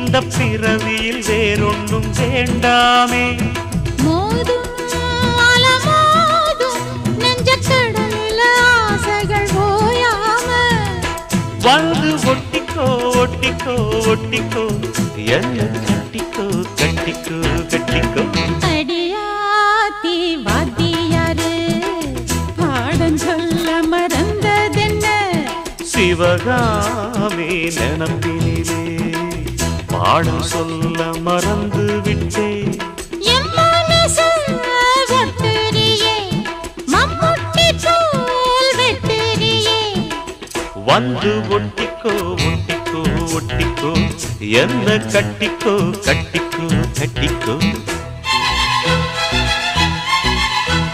இந்த பிறவியில் வேறொன்றும் வேண்டாமே. மோதும் அலமோதும் நெஞ்சக்கடலில் ஆசைகள் ஓயாம வந்து ஒட்டிக்கோ ஒட்டிக்கோ ஒட்டிக்கோ என்ன கட்டிக்கோ கட்டிக்கோ கட்டிக்கோ. அடியாத்தி வாத்தியாரு பாடம் சொல்ல மறந்ததென்ன சிவகாமி நினப்பினிலே பாடம் சொல்ல மறந்து விட்டே. என் மனசு ஒட்டுறியே மம்முட்டி போல் வெட்டுறியே வந்து ஒட்டிக்கோ ஒட்டிக்கோ ஒட்டிக்கோ என்ன கட்டிக்கோ கட்டிக்கோ கட்டிக்கோ.